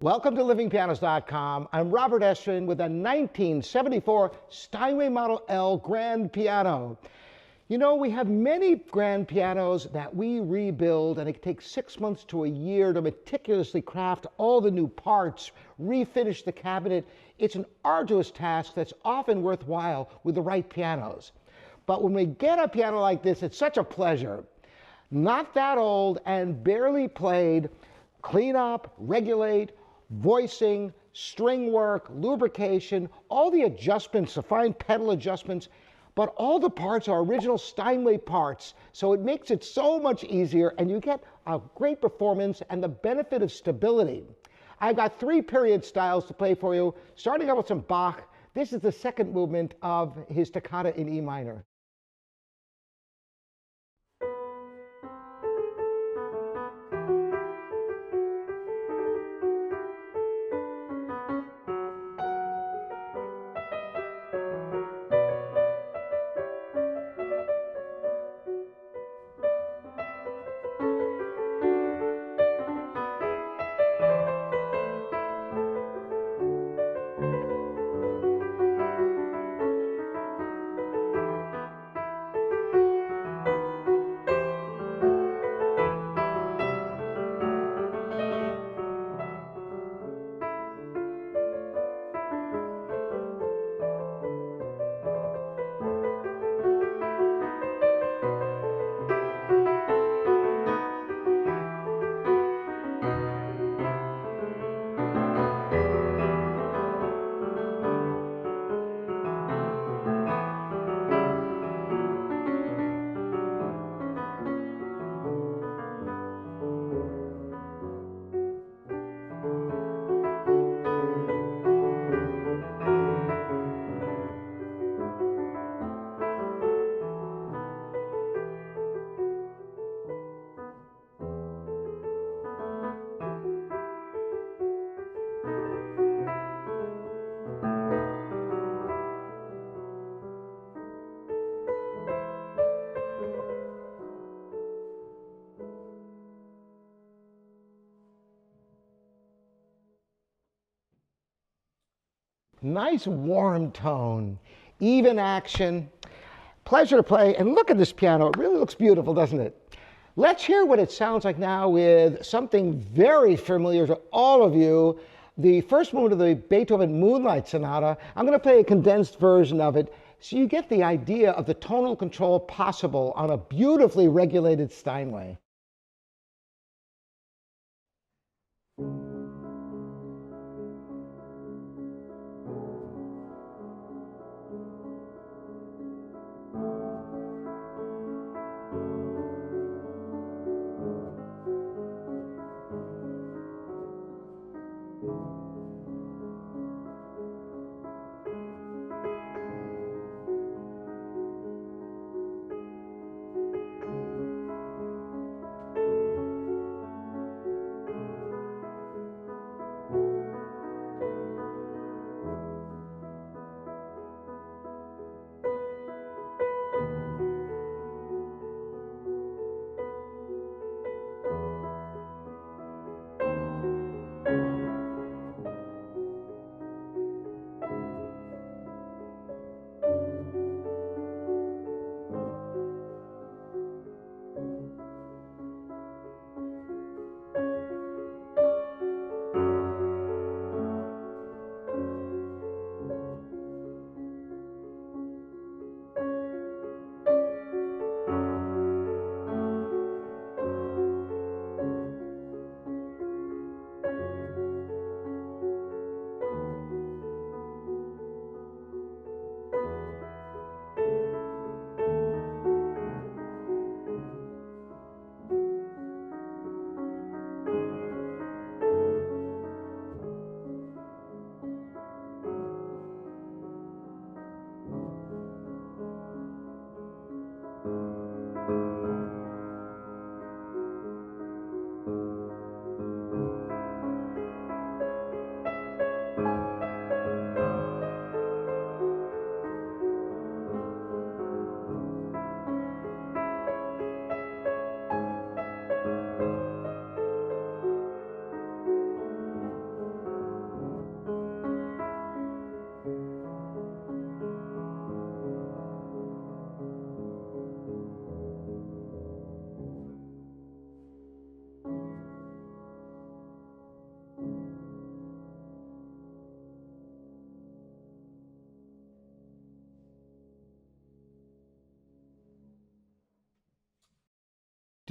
Welcome to livingpianos.com. I'm Robert Estrin with a 1974 Steinway Model L grand piano. You know, we have many grand pianos that we rebuild, and it takes 6 months to a year to meticulously craft all the new parts, refinish the cabinet. It's an arduous task that's often worthwhile with the right pianos. But when we get a piano like this, it's such a pleasure. Not that old and barely played. Clean up, regulate, voicing, string work, lubrication, all the adjustments, the fine pedal adjustments, but all the parts are original Steinway parts, so it makes it so much easier, and you get a great performance and the benefit of stability. I've got 3 period styles to play for you, starting out with some Bach. This is the second movement of his Toccata in E minor. Nice warm tone, even action, pleasure to play, and look at this piano. It really looks beautiful, doesn't it? Let's hear what it sounds like now with something very familiar to all of you, the first movement of the Beethoven Moonlight Sonata. I'm going to play a condensed version of it so you get the idea of the tonal control possible on a beautifully regulated Steinway.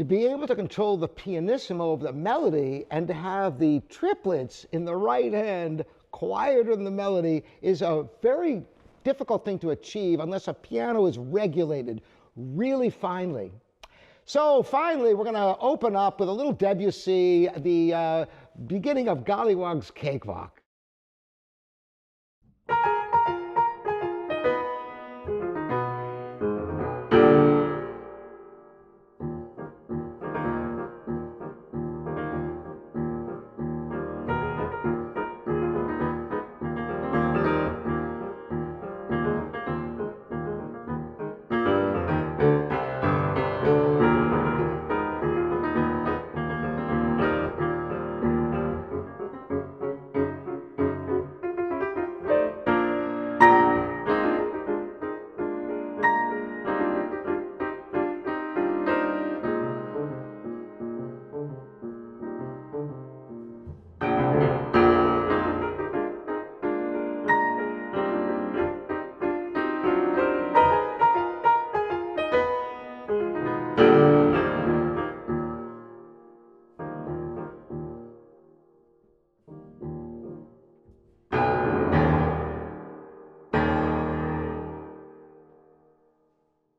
To be able to control the pianissimo of the melody and to have the triplets in the right hand quieter than the melody is a very difficult thing to achieve unless a piano is regulated really finely. So finally, we're going to open up with a little Debussy, the beginning of Gollywog's Cakewalk.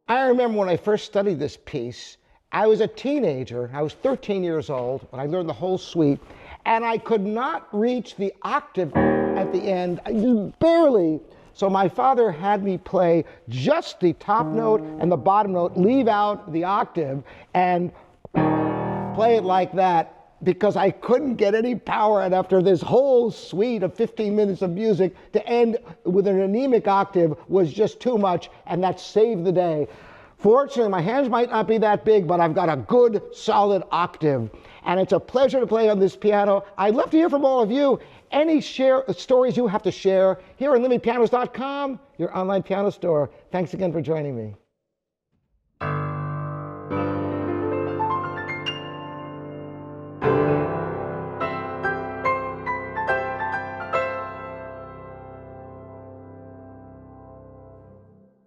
I remember when I first studied this piece, I was a teenager. I was 13 years old when I learned the whole suite, and I could not reach the octave at the end, barely. So my father had me play just the top note and the bottom note, leave out the octave, and play it like that, because I couldn't get any power out after this whole suite of 15 minutes of music. To end with an anemic octave was just too much, and that saved the day. Fortunately, my hands might not be that big, but I've got a good, solid octave. And it's a pleasure to play on this piano. I'd love to hear from all of you. Any stories you have to share here on LivyPianos.com, your online piano store. Thanks again for joining me.